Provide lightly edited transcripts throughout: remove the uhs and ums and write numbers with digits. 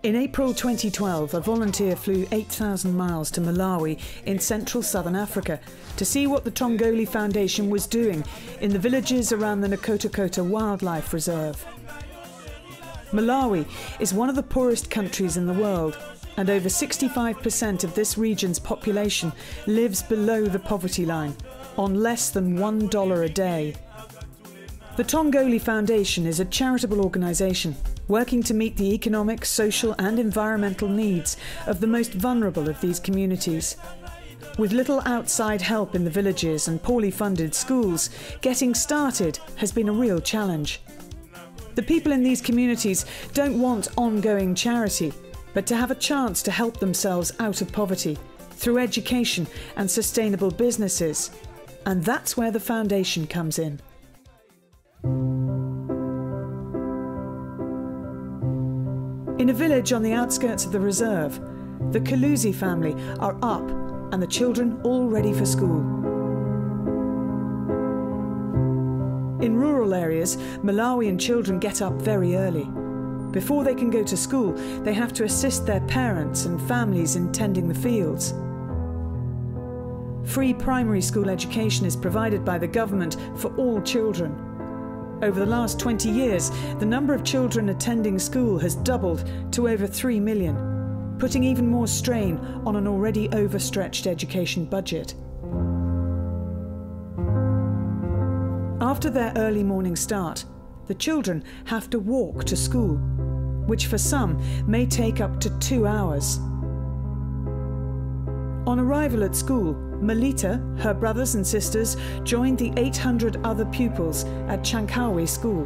In April 2012, a volunteer flew 8,000 miles to Malawi in central southern Africa to see what the Tongole Foundation was doing in the villages around the Nkotokota Wildlife Reserve. Malawi is one of the poorest countries in the world, and over 65% of this region's population lives below the poverty line, on less than $1 a day. The Tongole Foundation is a charitable organisation working to meet the economic, social and environmental needs of the most vulnerable of these communities. With little outside help in the villages and poorly funded schools, getting started has been a real challenge. The people in these communities don't want ongoing charity, but to have a chance to help themselves out of poverty through education and sustainable businesses. And that's where the foundation comes in. In a village on the outskirts of the reserve, the Kaluzi family are up and the children all ready for school. In rural areas, Malawian children get up very early. Before they can go to school, they have to assist their parents and families in tending the fields. Free primary school education is provided by the government for all children. Over the last 20 years, the number of children attending school has doubled to over 3 million, putting even more strain on an already overstretched education budget. After their early morning start, the children have to walk to school, which for some may take up to 2 hours. On arrival at school, Melita, her brothers and sisters, joined the 800 other pupils at Chankawi School.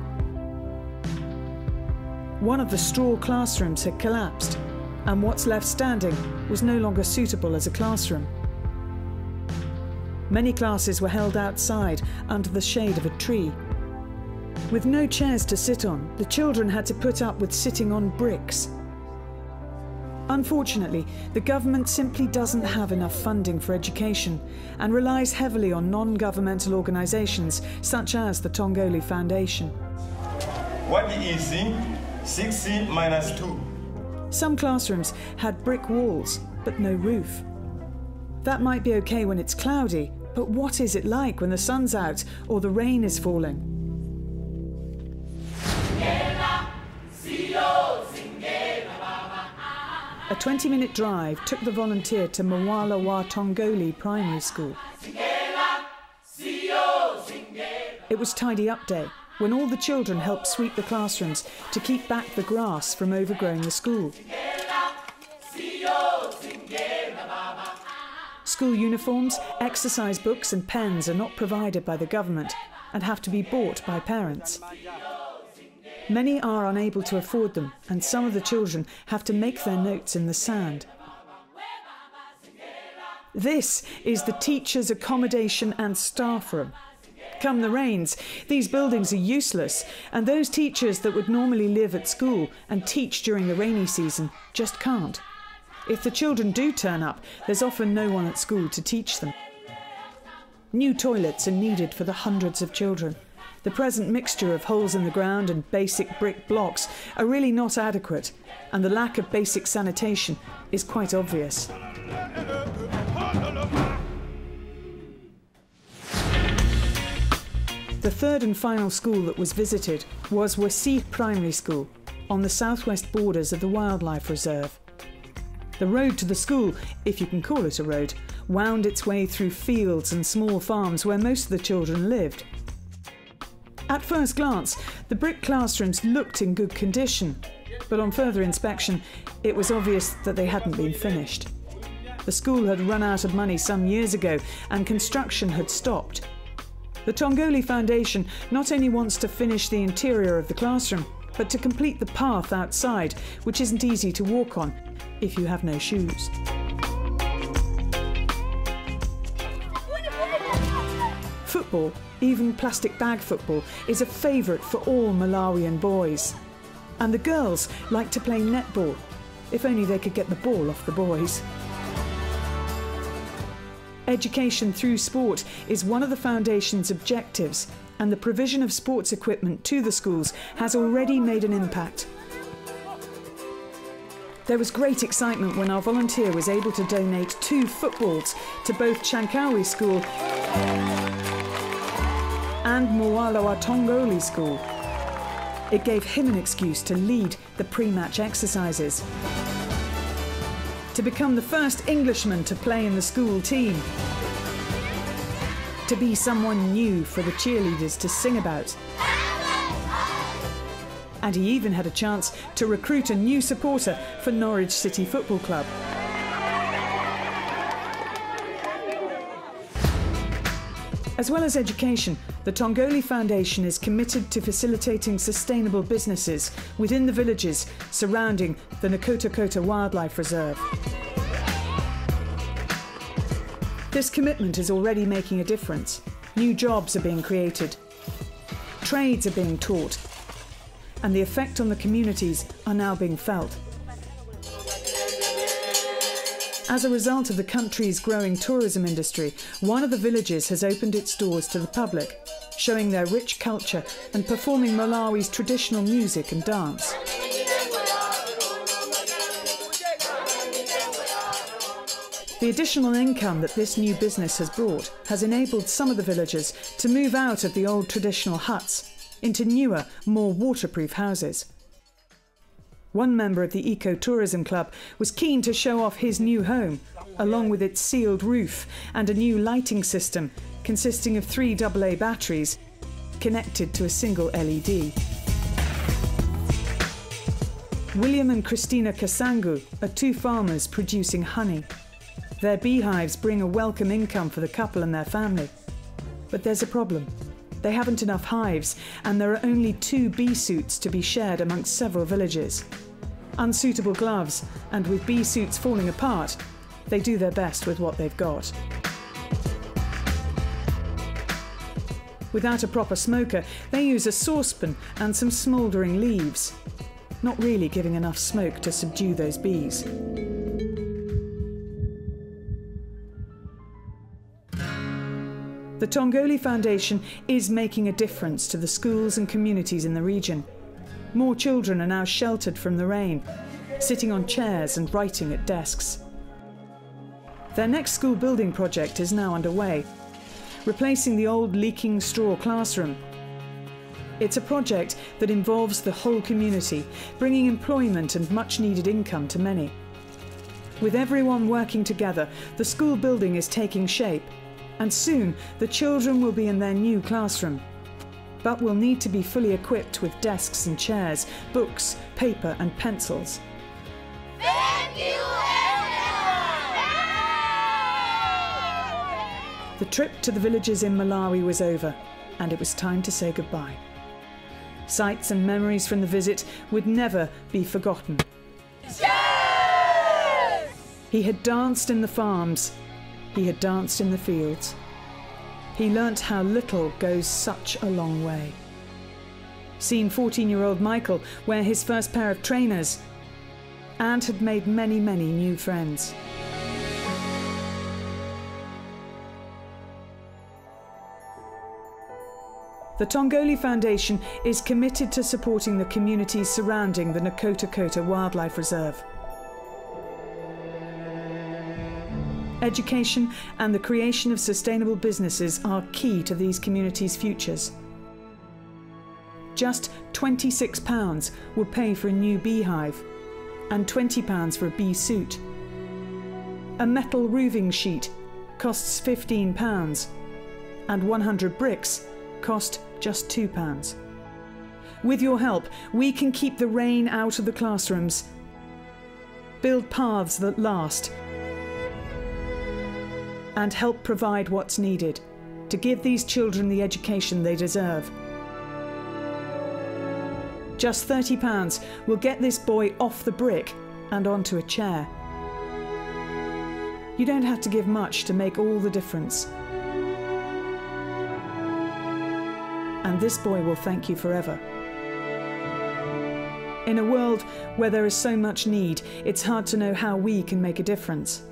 One of the straw classrooms had collapsed, and what's left standing was no longer suitable as a classroom. Many classes were held outside under the shade of a tree. With no chairs to sit on, the children had to put up with sitting on bricks. Unfortunately, the government simply doesn't have enough funding for education and relies heavily on non-governmental organisations such as the Tongole Foundation. What is 6 minus 2? Some classrooms had brick walls, but no roof. That might be okay when it's cloudy, but what is it like when the sun's out or the rain is falling? A 20-minute drive took the volunteer to Mwala wa Tongole Primary School. It was tidy up day, when all the children helped sweep the classrooms to keep back the grass from overgrowing the school. School uniforms, exercise books and pens are not provided by the government and have to be bought by parents. Many are unable to afford them, and some of the children have to make their notes in the sand. This is the teachers' accommodation and staff room. Come the rains, these buildings are useless, and those teachers that would normally live at school and teach during the rainy season just can't. If the children do turn up, there's often no one at school to teach them. New toilets are needed for the hundreds of children. The present mixture of holes in the ground and basic brick blocks are really not adequate, and the lack of basic sanitation is quite obvious. The third and final school that was visited was Wasi Primary School, on the southwest borders of the Wildlife Reserve. The road to the school, if you can call it a road, wound its way through fields and small farms where most of the children lived. At first glance, the brick classrooms looked in good condition, but on further inspection, it was obvious that they hadn't been finished. The school had run out of money some years ago and construction had stopped. The Tongole Foundation not only wants to finish the interior of the classroom, but to complete the path outside, which isn't easy to walk on if you have no shoes. Football, even plastic bag football, is a favourite for all Malawian boys. And the girls like to play netball, if only they could get the ball off the boys. Education through sport is one of the Foundation's objectives, and the provision of sports equipment to the schools has already made an impact. There was great excitement when our volunteer was able to donate 2 footballs to both Chankawi School and Mwalawa Tongole School. It gave him an excuse to lead the pre-match exercises, to become the first Englishman to play in the school team, to be someone new for the cheerleaders to sing about. And he even had a chance to recruit a new supporter for Norwich City Football Club. As well as education, the Tongole Foundation is committed to facilitating sustainable businesses within the villages surrounding the Nakota Wildlife Reserve. This commitment is already making a difference. New jobs are being created, trades are being taught, and the effect on the communities are now being felt. As a result of the country's growing tourism industry, one of the villages has opened its doors to the public, showing their rich culture and performing Malawi's traditional music and dance. The additional income that this new business has brought has enabled some of the villagers to move out of the old traditional huts into newer, more waterproof houses. One member of the Eco-Tourism Club was keen to show off his new home, along with its sealed roof and a new lighting system consisting of 3 AA batteries connected to a single LED. William and Christina Kasangu are 2 farmers producing honey. Their beehives bring a welcome income for the couple and their family. But there's a problem. They haven't enough hives, and there are only 2 bee suits to be shared amongst several villages. Unsuitable gloves, and with bee suits falling apart, they do their best with what they've got. Without a proper smoker, they use a saucepan and some smouldering leaves, not really giving enough smoke to subdue those bees. The Tongole Foundation is making a difference to the schools and communities in the region. More children are now sheltered from the rain, sitting on chairs and writing at desks. Their next school building project is now underway, replacing the old leaking straw classroom. It's a project that involves the whole community, bringing employment and much-needed income to many. With everyone working together, the school building is taking shape, and soon the children will be in their new classroom, but will need to be fully equipped with desks and chairs, books, paper and pencils. Thank you, everyone! The trip to the villages in Malawi was over, and it was time to say goodbye. Sights and memories from the visit would never be forgotten. Cheers! He had danced in the farms. He had danced in the fields. He learnt how little goes such a long way. Seen 14-year-old Michael wear his first pair of trainers, and had made many, many new friends. The Tongole Foundation is committed to supporting the communities surrounding the Nakota Wildlife Reserve. Education and the creation of sustainable businesses are key to these communities' futures. Just £26 will pay for a new beehive, and £20 for a bee suit. A metal roofing sheet costs £15, and 100 bricks cost just £2. With your help, we can keep the rain out of the classrooms, build paths that last, and help provide what's needed to give these children the education they deserve. Just £30 will get this boy off the brick and onto a chair. You don't have to give much to make all the difference. And this boy will thank you forever. In a world where there is so much need, it's hard to know how we can make a difference.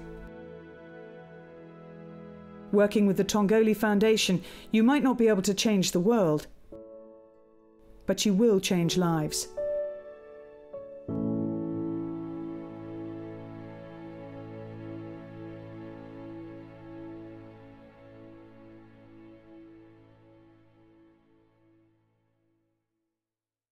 Working with the Tongole Foundation, you might not be able to change the world, but you will change lives.